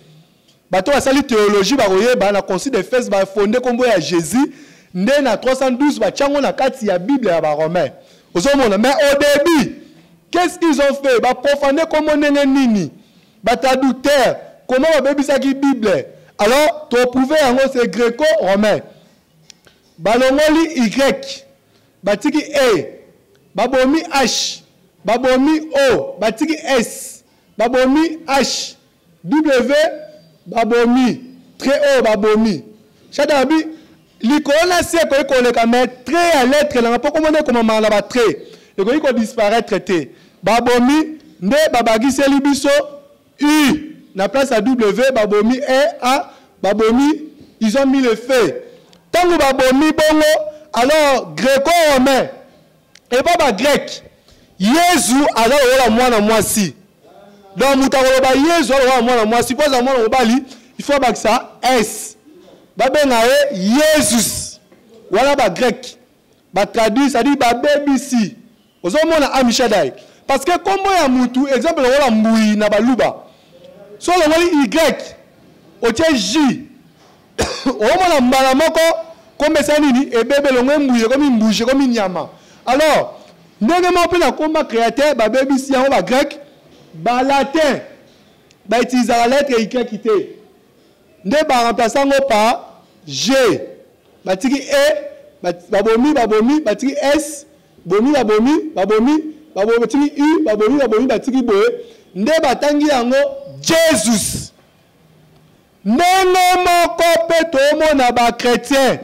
Bato basali théologie ba roye ba na concile d'Éphèse ba fondé kombo ya Jésus nde na 312 batiango na kati ya Bible ya ba romain. Ozomona mais au début qu'est-ce qu'ils ont fait? Ba profaner kombo nene nini? Ba traducteur comment ba bebisa ki Bible? Alors to prouver yango c'est gréco-romain. Balongoli Y batiki E babomi H babomi O batiki S babomi H W babomi très haut babomi chadabi likona se ko koleka mais très à lettre na pas comment comment mala ba très et ko disparaître té babomi nde babagiseli biso U na place à W babomi E A babomi ils ont mis le feu tango babomi bongo alors gréco-romain et pas ba grec Jésus ala ola mwana mwasi donc mutakolo ba Jésus ola mwana mwasi pose mwana obali il faut ba ça S ba benga Jésus wala ba grec ba traduit ça dit ba BBC ozomona Amishadai parce que kombo ya mutu exemple ola mbui na baluba so le wali Y otie J omona mbala moko comme ça nini et bébé longue mbouye comme une bouche comme une nyama alors ndenge mo pe na komba créateur ba BBC en ba grec ba latin ba utiliser la lettre Y quitté nde ba remplaçant par G ba tiki E ba bomi ba tiki S bomi tiki U ba bomi ba tiki boye nde ba tangi yango Jesus ndenge moko pe to mona ba chrétien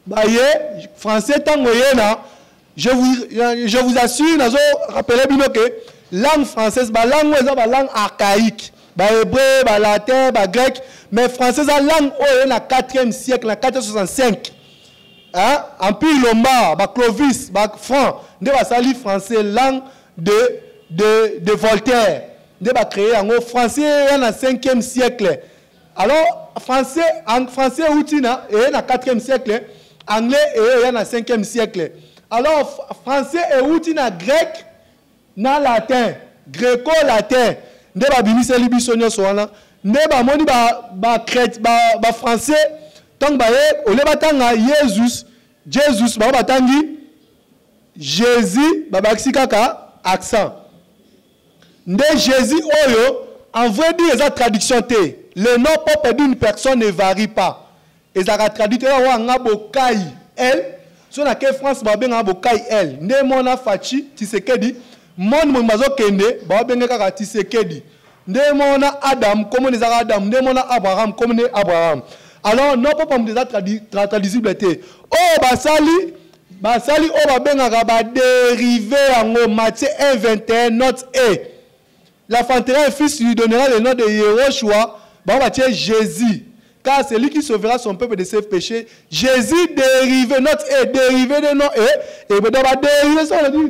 Baye, français tango yena, je vous assure, nazo rappeler bino que langue française, ba langue est ba langue archaïque, ba hébreu, ba latin, ba grec, mais français la langue au na 4e siècle, na 465. Hein? Empire Lombard, ba Clovis, ba Franc, de ba sali français langue de Voltaire, de ba créer en français na 5e siècle. Alors français en français outina et na 4e siècle. Anglais et na 5e siècle. Alors français et outil na grec na latin, gréco-latin. Nde ba bimisa libisonyo soana, nde ba moni ba français tant ba ole batanga Jesus ba batangi Jésus ba baxi kaka accent. Nde Jésus oyo en vrai dire eza traduction té. Le nom propre d'une personne ne varie pas. Et ça a traduit nga bokai elle so na ke France ba benga bokai elle nde mona fachi Tshisekedi mon mazo kende ba benga kaka Tshisekedi nde mona Adam comme les Adam nde mona Abraham comme les Abraham alors non pas comme des traduisible té oh basali oh ba benga ba dérivé en Matthieu 1:21 note E l'enfanterait un fils lui donnera le nom de Yehoshua ba Jésus. Car c'est lui qui sauvera son peuple de ses péchés. Jésus dérivé, notre est dérivé de nom et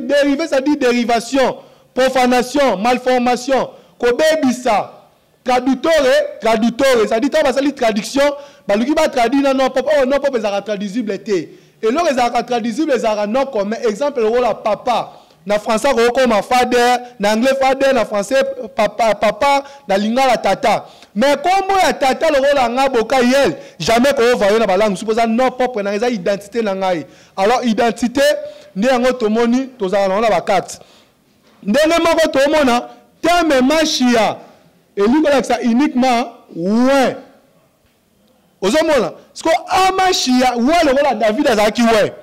dérivé, ça dit dérivation, profanation, malformation, kobebisa, traducteur, ça dit ça dit traduction, bah lui qui va traduire non papa ça traduisible était. et là les arabes traduisibles les arabes non commun exemple le rôle papa na français comme father na anglais father na français papa na lingala tata mais comme ya tata le rôle nga boka yel jamais qu'on va na balangue supposant non propre na eza identité na ngai alors identité ne yango tomoni tozala na ba carte ndenge moko tomona terme machia et lui ça uniquement ouais ozomona parce que amachia ouais le rôle David azaki ouais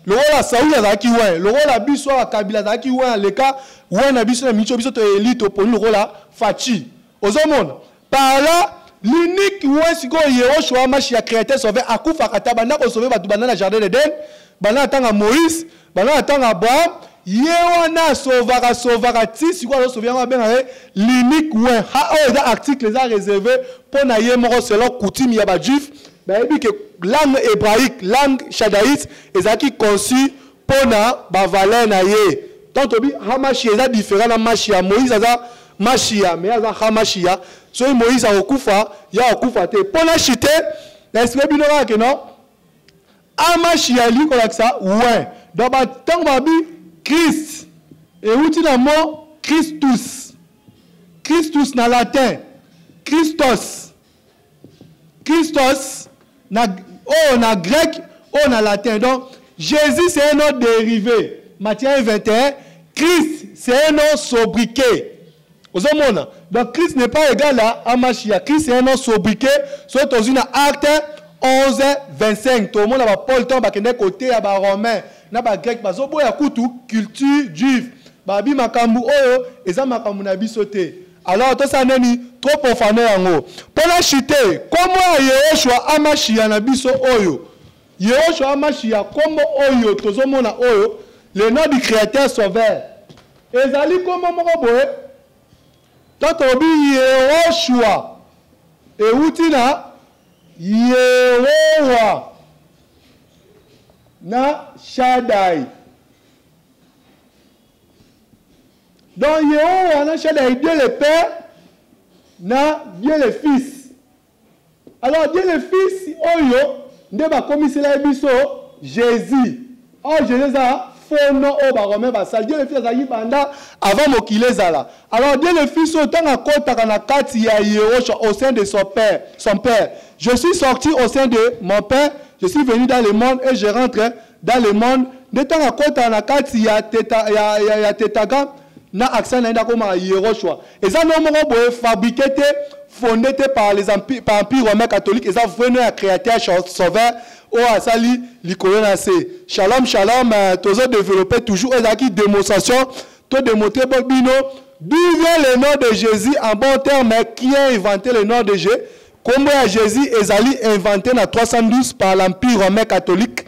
le rôle à Saoul azaki ouais le rôle à biso à Kabila azaki ouais le cas ouais na biso na micho biso to élite pour le rôle à Fachi ozomona par là l'unique ouais siko Yehoshua machia créateur sauvé akufa katabana ko sauver batu banana jardin d'Éden banana tanga Moïse banana tanga Abraham yewana sauvera ti siko lo sauver ba benga l'unique ouais ha o da article les a réservé pour na yemoro selon coutume ya ba juif ben que langue hébraïque langue chadaïte ezaki conçu pour na ba valeur na ye donc tobi hamashi eza différent na machia Moïse aza machia mais aza hamashia so Moïse a okufa ya okufa te pour na chité l'esprit bino que non amashia li ko ça ouais donc ba tant ba bi Christ et outil na mot Christus na latin Christos na grec ou na latin donc Jésus c'est un nom dérivé Matthieu 21 Christ c'est un nom sobriquet ozomona donc Christ n'est pas égal à Machia Christ c'est un nom sobriquet soit dans une acte 11:25 tout le monde a Paul temps ba kende côté ya ba romain na ba grec bazobo ya kutu culture juive ba bi makambu oyo eza makambu na biso te alors tout ça neni trop profané yango pour la chité comment Yehoshua amashia na biso oyo Yehoshua amashia comme oyo tozomona oyo le nom du créateur sauveur ezali comme moko boye toto bi Yehoshua e utina Yehowa na Shaddai donc Yehowa na Shaddai Dieu le Père na Dieu le Fils alors Dieu le Fils oyo nde ba komisela biso Jésus oh Jésus a fono o ba romain ba sal Dieu le Fils azali banda avant mokile zala alors Dieu le Fils autant à kota na kati ya Yehoshua au sein de son père je suis sorti au sein de mon père je suis venu dans le monde et je rentre dans le monde de temps à kota na kati ya tetaga na accent na ndako ma Yehoshua et ça non moko boye fabriqué fondé par les empire romain catholique et ça venu à créateur sauveur au asali likolo na se shalom toujours développer toujours ezaki démonstration to démontrer bino d'où vient le nom de Jésus en bon terme qui a inventé le nom de Jésus comme Jésus ezali inventé na 312 par l'empire romain catholique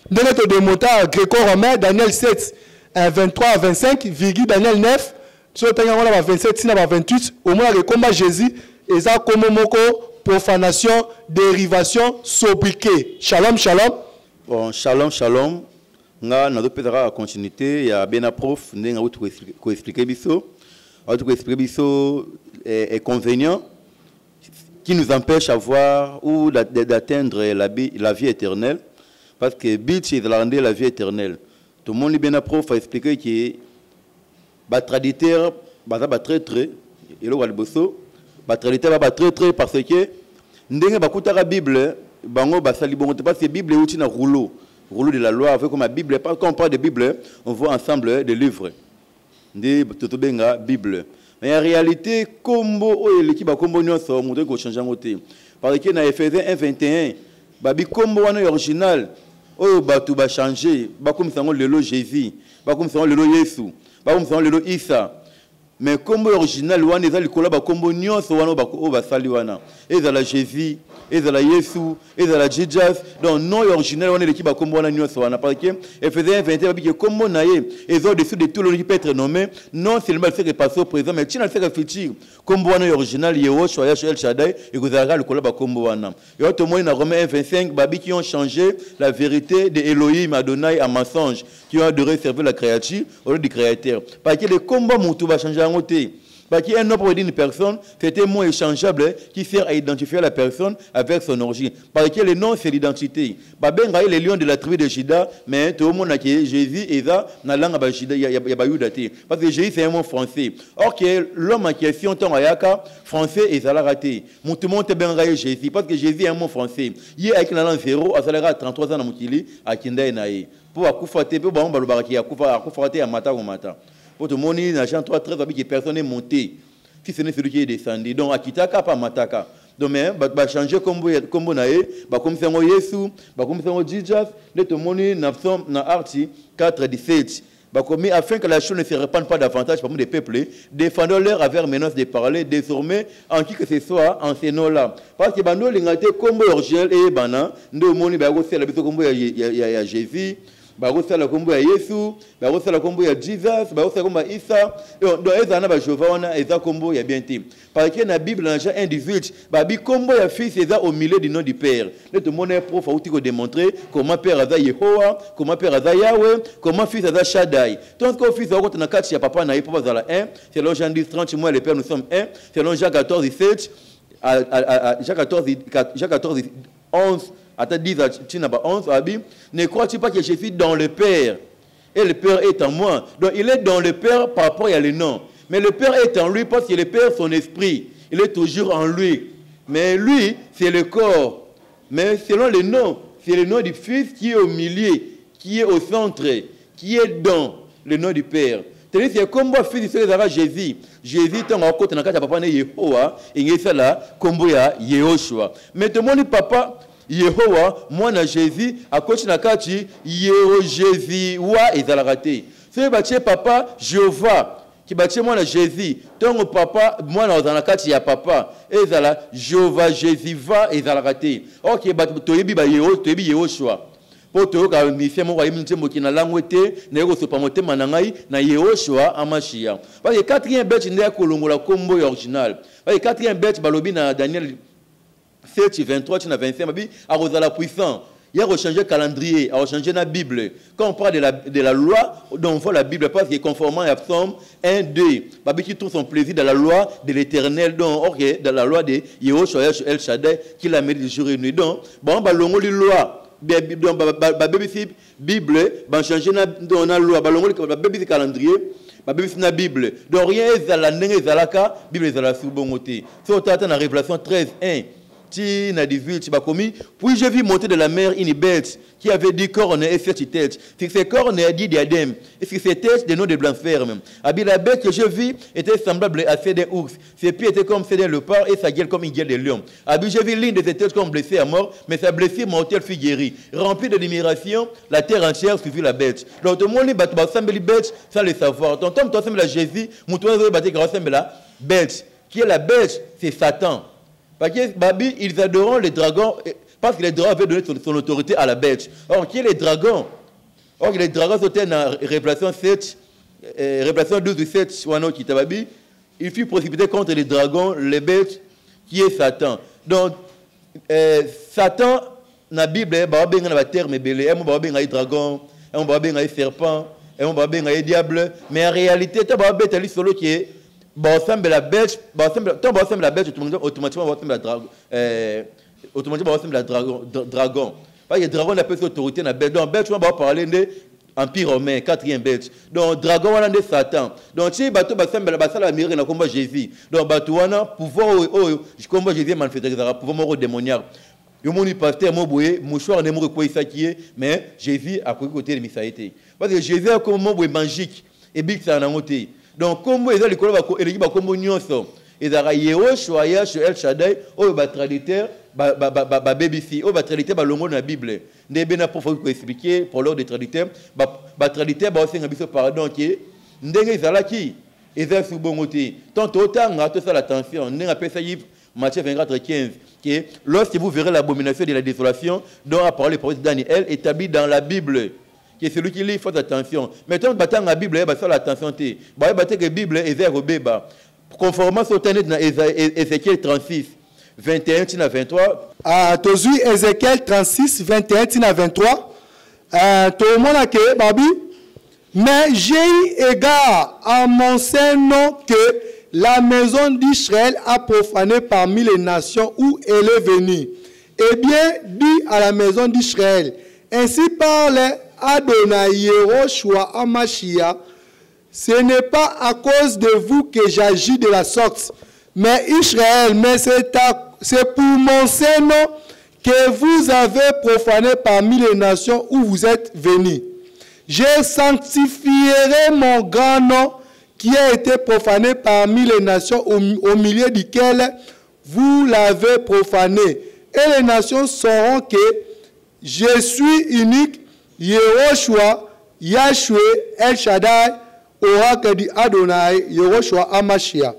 de notre démonteur gréco-romain Daniel 7 23 à 25 virgule Daniel 9 sur tanga on a 27 sina 28 au moins le combat Jésus eza comme moko profanation dérivation sobriquet shalom bon shalom nga na dopezaka continuité ya bena prof ndenga utu ko expliquer biso inconvénients qui nous empêchent d'avoir ou d'atteindre la vie éternelle parce que but c'est de la vie éternelle. Tout le monde bien prof a expliqué que les traditeurs sont très très et le walboso les traditeurs sont très très parce que ndenge bakutaka la Bible bango basali bongo parce que Bible est un rouleau de la loi avec comme la Bible quand on parle de Bible on voit ensemble des livres ndé totobenga Bible mais en réalité combo l'équipe ba combo nyonso montre ko changer ngote parce que na Ephésiens 1:21 babi combo wana original oyo batu ba changer ba comme ça lelo Jésus ba comme ça lelo Yesu ba comme ça lelo Isa mais combo original wana ezali kola ba combo nyonso wana o ba sali wana ezala Jésus ezala Yesu ezala Jesus donc non original wana l'équipe ba combo wana nyonso wana parce que Ephésiens 1:21 babi que combo naie ezo au-dessus de tout le qui peut être nommé non seulement le fait que passer au présent mais tina le fait que futur combo wana original Yehoshua El Shaddai et que ezala le kola ba combo wana et autre moyen dans Romains 1:25 babi qui ont changé la vérité de Elohim Adonai en mensonge qui ont adoré servir la créature au lieu du créateur parce que les combats mutu va changer en côté Parce qu'un nom pour dire une personne, c'est un mot échangeable qui sert à identifier la personne avec son origine. Parce que le nom, c'est l'identité. Les lions de la tribu de Juda, mais tout le monde a dit Jésus et ça, dans la langue de Juda, il y a pas eu daté. Parce que Jésus, c'est un mot français. Or, l'homme en question, tant ayaka, français et ça l'a raté. Tout le monde est bien Jésus, parce que Jésus est un mot français. Il est avec la langue 0, à 33 ans dans Moukili, à Kinda et Naï. Pour accoufater, pour bon, balobaki, accoufater à matin au matin. Pour tout le monde, il y a 3 avec que personne n'est monté. Si ce n'est celui qui est descendu. Donc, à Kitaka, pas Mataka. Donc, bah changer comme nae, bah comme c'est un Yesu, bah comme c'est un Jesus, tout le monde dans Arti 4:17. Bah comme afin que la chose ne se répande pas davantage parmi les peuples, défendons-leur avec menace de parler désormais en qui que ce soit en ces noms-là. Parce que bah nous l'ingate comme original et bana, nous monde bah aussi la besoin comme il y a Jésus. Barossa la kombo ya Yesu, barossa la kombo ya Jesus, barossa la kombo ya Isa. Donc ezana ba Jova wana eza kombo ya bien te. Parce que na Bible dans Jean 1:18, babi kombo ya fils eza au milieu du nom du Père. Tout le monde est prof outi ko démontrer comment Père aza Yehowa, comment Père aza Yahweh, comment fils aza Shaddai. Donc quand fils aza na kati ya papa na yepo bazala 1, selon Jean 10:30 moi le Père nous sommes 1, selon Jean 14:7 Jean 14:11 Attends, 10 à 11, ne crois-tu pas que je suis dans le Père et le Père est en moi? Donc il est dans le Père par rapport à le nom. Mais le Père est en lui parce que le Père, son esprit, il est toujours en lui. Mais lui, c'est le corps. Mais selon le nom, c'est le nom du Fils qui est au milieu, qui est au centre, qui est dans le nom du Père. C'est comme moi, fils de Jésus. Jésus, tant qu'on a papa ne Yehowa, il y a là, comme Yehoshua. Mais tout le monde, papa, Yehowa, moi na Jésus, à côté na kati, Yeho Jésus, wa ezalakate. C'est bâti papa, Jéhovah, qui bâti moi na Jésus, tant que papa, moi na kati ya papa, ezala, Jéhovah Jésus va ezalakate. Ok, bâti toyebi ba Yeho, toyebi Yehoshua. Pour te ka mission mo kayimi ntembo ki na langwete, na yeko sopa motema na ngai na Yehoshua amashia. Parce que quatrième bête ndé kolongola kombo original. Parce que quatrième bête balobi na Daniel 7, 23, 25, à la puissance. Il a changé le calendrier, il a changé la Bible. Quand on parle de la loi, on voit la Bible parce que conformément à Psaume 1, 2, Babi qui trouve son plaisir dans la loi de l'Éternel, dans la loi de Yehoshua El Shaddai, qui l'a mis le jour et nuit. Donc, bon, bah, l'on la loi, Bible, bah, changer la loi, bah, l'on le calendrier. La Bible. Donc, rien n'est la Bible est la sous-bongoté. C'est au dans la Révélation 13, 1. Puis j'ai vu monter de la mer une bête qui avait 10 cornes et 7 têtes. Ces cornes a dit diadème. Et ces têtes des noms de blancs fermes. La bête que je vis était semblable à celle d'un ours. Ses pieds étaient comme ceux d'un léopard et sa gueule comme une gueule de lion. J'ai vu l'une de ses têtes comme blessée à mort, mais sa blessure mortelle fut guérie. Remplie de l'admiration, la terre entière suivit la bête. Donc tout le monde dit bête sans le savoir. Ton homme ressemble à Jésus, mon toit ressemble à la bête. Qui est la bête? C'est Satan. Parce que Babi, ils adorent les dragons parce que les dragons avaient donné son autorité à la bête. Or, qui est les dragons? Or, les dragons sont dans Révélation 7, Révélation 12 et 7, il fut précipité contre les dragons, les bêtes, qui est Satan. Donc, Satan, dans la Bible, il y a un terme belé, il y a un dragon, il y a un serpent, il y a un diable, mais en réalité, il y a un bête solo qui est. Bon, semble la bête, automatiquement la dragon. Parce que dragon n'a pas d'autorité na bête. Donc bête, on va parler de empire romain, 4e bête. Donc dragon on a de Satan. Donc si bateau semble la basala mire na combat Jésus. Donc bateau on a pouvoir je combat Jésus manifester pouvoir mort démoniaque. Yo moni pasteur mo boye, mouchoir ne mo ko isa qui est, mais Jésus a côté de misaïté. Parce que Jésus a comme mo boye magique et big ça na moté. Donc, comme ils ont les collègues, ils ont comme nyonso. Ils ont Yehoshua El Shaddai, ou ba traditeur, ba BBC, ou ba traditeur ba longo na Bible. Ne bena pour expliquer pour l'ordre des traditeurs, ba traditeur ba aussi ngabiso pardon qui ndenge izalaki, ils sous bongoté. Tant autant à tout ça l'attention, n'enga pesa livre Matthieu 24:15 qui est lorsque vous verrez l'abomination de la désolation dont a parlé le prophète Daniel établi dans la Bible. Que celui qui lit, il faut attention. Maintenant, la Bible, il faut attention. Il faut que la Bible est robéba. Conformément à Ézéchiel 36, 21 à 23. Tu as vu Ézéchiel 36, 21 à 23. Tout le monde a dit, Babi, mais j'ai eu égard à mon Saint nom que la maison d'Israël a profané parmi les nations où elle est venue. Eh bien, dis à la maison d'Israël, ainsi parle Adonai Yehoshua Amashia, ce n'est pas à cause de vous que j'agis de la sorte, mais Israël, mais c'est pour mon Seigneur que vous avez profané parmi les nations où vous êtes venus. Je sanctifierai mon grand nom qui a été profané parmi les nations au milieu duquel vous l'avez profané. Et les nations sauront que je suis unique, Yehoshua, Yahshua, El Shaddai, oracle du Adonai, Yehoshua Amashia.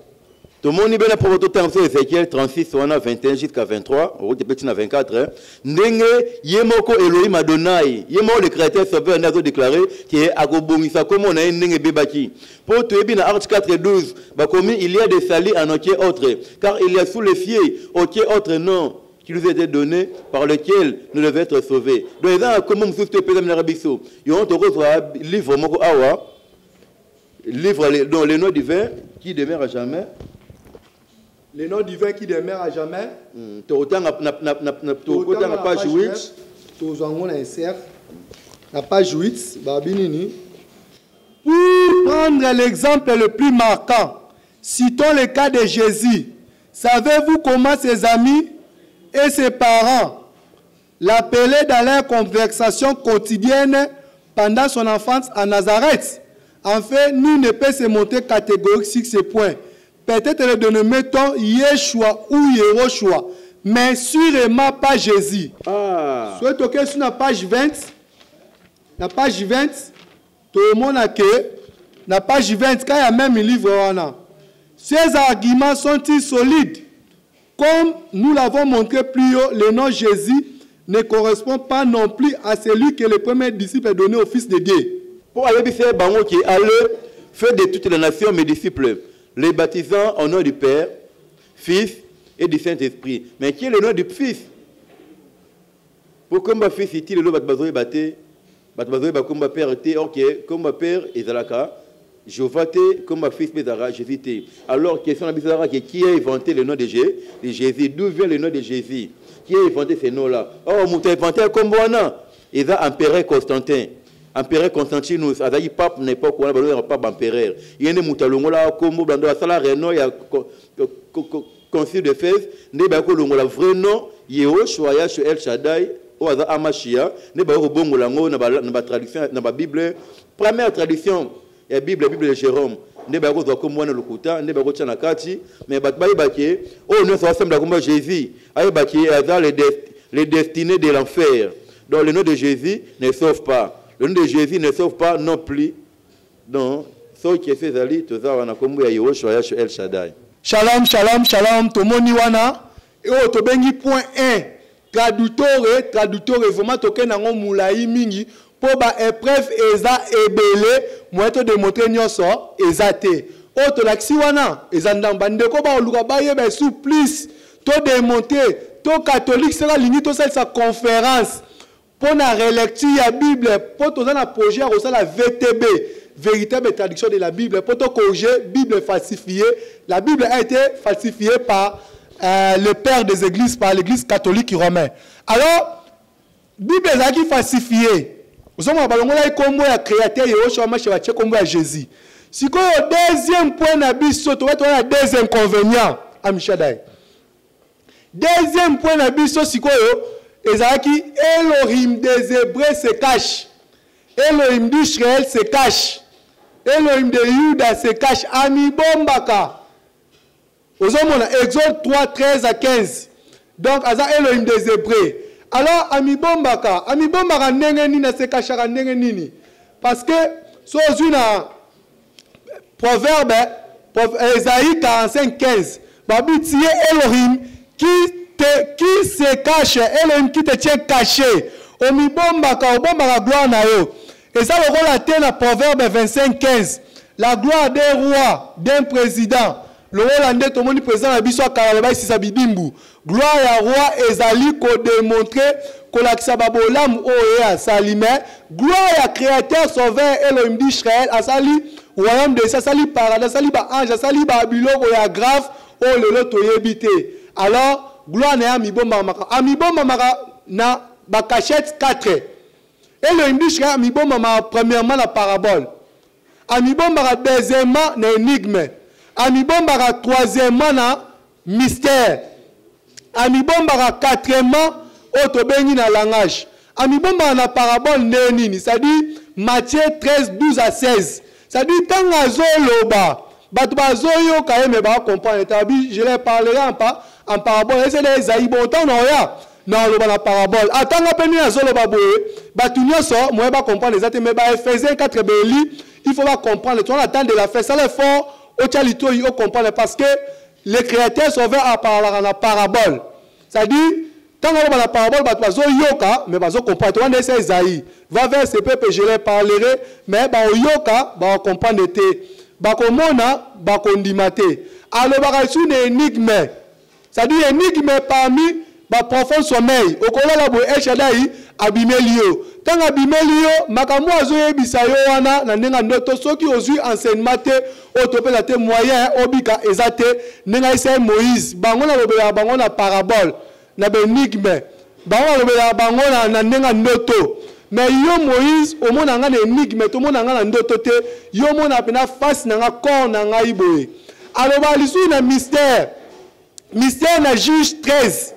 Tout le monde est pour tout Ézéchiel 36, 21 jusqu'à 23, au petit 24. Ndenge Yemoko Elohim Adonai, Yemo le créateur sauveur n'a déclaré qui est Agobomisa comme on a une bébaki. Pour tout bien Arch 4 12, il y a des salis en aucun autre, car il y a sous les fiers aucun autre nom qui nous a été donné par lequel nous devons être sauvés. Donc il y a comme nous sommes payés dans Rabisso. Il y a un livre Moko Awa, livre dans le nom divin qui demeure à jamais. Le nom divin qui demeure à jamais. La page 8. La page 8. Pour prendre l'exemple le plus marquant, citons le cas de Jésus. Savez-vous comment ses amis et ses parents l'appelaient dans leur conversation quotidienne pendant son enfance à Nazareth? En fait, nous ne pouvons se montrer catégorique sur ce point. Peut-être le dénommons Yeshua ou Yehoshua, mais sûrement pas Jésus. Soit toqué sur la page 20, la page 20, tout le monde a que, la page 20, quand il y a même un livre, ces arguments sont-ils solides? Comme nous l'avons montré plus haut, le nom Jésus ne correspond pas non plus à celui que le premier disciple a donné au Fils de Dieu. Pour aller faire Bango qui allait faire de toutes les nations mes disciples, les baptisant au nom du Père, Fils et du Saint-Esprit. Mais qui est le nom du Fils? Pour que mon fils est-il le nom de Baté, comme ma père était, ok, comme ma père est Zalaka, Jéhovah comme ma fils Bézara, Jésus. Alors, question de Bézara, qui a inventé le nom de Jésus? D'où vient le nom de Jésus? Qui a inventé ces noms-là? Oh, on a inventé comme Boana. Il a empereur Constantin. Empereur Constantinus, a dit pape n'importe quoi, il y a pape empereur. Il y a des moutalongola, comme dans la salle Renault, il y a concile de Fès, il y a le vrai nom, Yehoshua, Yahshua, El Shaddai, Oaza Amashia, il y a le bon lango, dans la tradition, dans la Bible. Première tradition, il y a la Bible de Jérôme. Il y a le comme moi, le Kouta, il y a le Tchanakati, mais il y a oh, nous sommes ensemble comme Jésus, il y a les destinées de l'enfer. Donc le nom de Jésus ne sauve pas. Le nom de Jésus ne sauve pas non plus. Donc, ceux qui fait Ali, tout ça, on a comme Yehoshua, El Shaddai. Shalom, shalom, shalom, tomoni wana. Et au tobengi point 1. Traducteur, vraiment token nango moulaï mingi. Pour ba épreuve eza ebele, moi to démontrer nyonso ezate. O to laksi wana, ezandamba ndeko ba oluka ba yeba supplice. To démontrer, to catholique sera lingi to sa conférence. Pour la relecture de la Bible, pour tout un projet à la VTB, véritable traduction de la Bible, pour tout corriger la Bible falsifiée. La Bible a été falsifiée par le père des églises, par l'église catholique romaine. Alors, la Bible est falsifiée. Vous savez, comment la créateur Yehoshua Mashiach comme Jésus. Si vous avez le deuxième point de Bible, vous avez le deuxième inconvénient à Michadai. Deuxième point de Bible, si vous Ezaki, Elohim des Hébreux se cache. Elohim d'Israël se cache. Elohim de Juda se cache. Ami Bombaka. Aux hommes, Exode 3, 13 à 15. Donc, Aza Elohim des Hébreux. Alors, Ami Bombaka n'engeni se cache à n'engeni. Parce que, sur une proverbe, Esaïe 45, 15. Babi tiye Elohim qui se cache, Elohim qui te tient caché. Omibombaka, obombaka gloire na yo. Et ça, le rôle a été dans Proverbe 25, 15. La gloire d'un roi, d'un président. Le rôle a été tout le monde président à Bissau Karaleba ici sa bidimbu. Gloire à roi ezali ko démontrer que l'axababolam oya salime. Gloire à créateur sauveur Elohim d'Israël a sali royaume de ça sali paradis sali ba ange sali ba biloko ya grave o lelo toyebite. Alors gloire na mibomba maka amibomba maka na ba cachette 4 et le indique amibomba ma premièrement la parabole amibomba deuxièmement na énigme amibomba troisièmement na mystère amibomba quatrièmement otobengi na langage amibomba na parabole neni c'est-à-dire Matthieu 13 12 à 16 c'est-à-dire tant azoloba bato bazoyo kaeme ba comprendre tabi je les parlerai en parabole et c'est les aïbo autant noya non le la parabole atanga peni azoloba boye bato nyonso moi ba comprendre les mais ba Ephésiens 4 beli il faut pas comprendre tout attendre de la faire ça le fort au chalito yo comprendre parce que les créateurs sauveurs à parler en parabole c'est-à-dire tant que la parabole bazo yoka mais bazo comprendre on est Isaïe va vers ce peuple je les parlerai mais ba yoka ba comprendre te ba komona ba kondimate alors ba sur une énigme c'est-à-dire énigme parmi ba profond sommeil okola la bo eshadai abimelio tant abimelio makambo azo yebisa yo wana na ndenga ndoto soki ozui enseignement te otopela te moyen obika ezate ndenga isa Moïse bango na lobela bango na parabole na benigme bango lobela bango na ndenga ndoto mais yo Moïse au mona nga na énigme to mona nga na ndoto te yo mona pena face na nga corps na nga iboye aloba lisu na mystère na Juge 13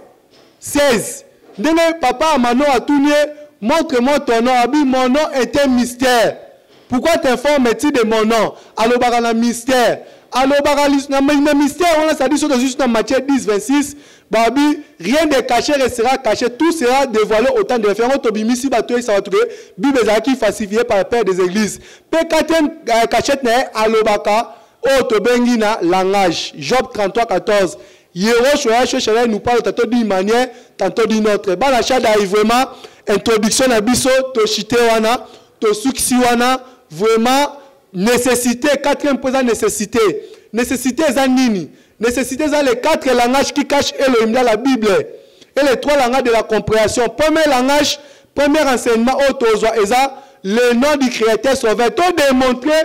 16 ndenge papa Amano a tourné montre-moi ton nom abi mon nom est un mystère pourquoi t'informes-tu de mon nom aloba na mystère aloba na mystère on a ça dit sur juste dans Matthieu 10 26 babi rien de caché restera caché tout sera dévoilé au temps de référence tobimisi bato ça va trouver bible qui falsifié par le père des églises P4 cachette na alobaka o tobengi na langage Job 33 14 Yero Shoya nous parle tantôt d'une manière tantôt d'une autre bala chada vraiment introduction na biso to chité wana to suksi wana vraiment nécessité quatrième présent nécessité za nini nécessité za les 4 langages qui cachent Elohim dans la Bible et les 3 langages de la compréhension premier langage premier enseignement autozwa eza le nom du créateur sauveur to démontrer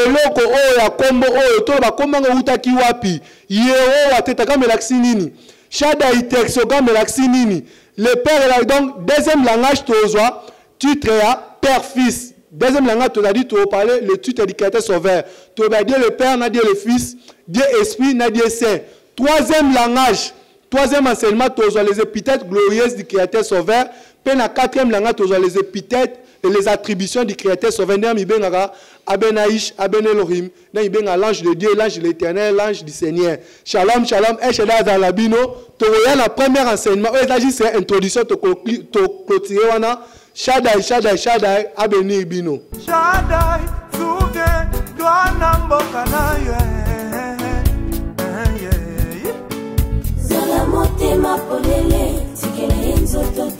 eloko o ya kombo o to ba kombanga utaki wapi yero wateta kama laksi nini shada itexo kama laksi nini le père là donc deuxième langage tozwa titre ya père fils deuxième langage tu as dit tu parler le titre du créateur sauveur tu vas dire le père n'a dit le fils Dieu esprit n'a dit saint troisième langage troisième enseignement tozwa les épithètes glorieuses du créateur sauveur puis na quatrième langage tozwa les épithètes et les attributions du créateur sauveur Namibenga Abenaïch Aben Elohim Namibenga l'ange de Dieu l'ange de l'Éternel l'ange du Seigneur shalom shalom esheda dans la bino to la première enseignement et c'est introduction to clôturer wana Shaddai Shaddai Abeni bino Shaddai souviens toi namboka na Zala motema polele tikele nzoto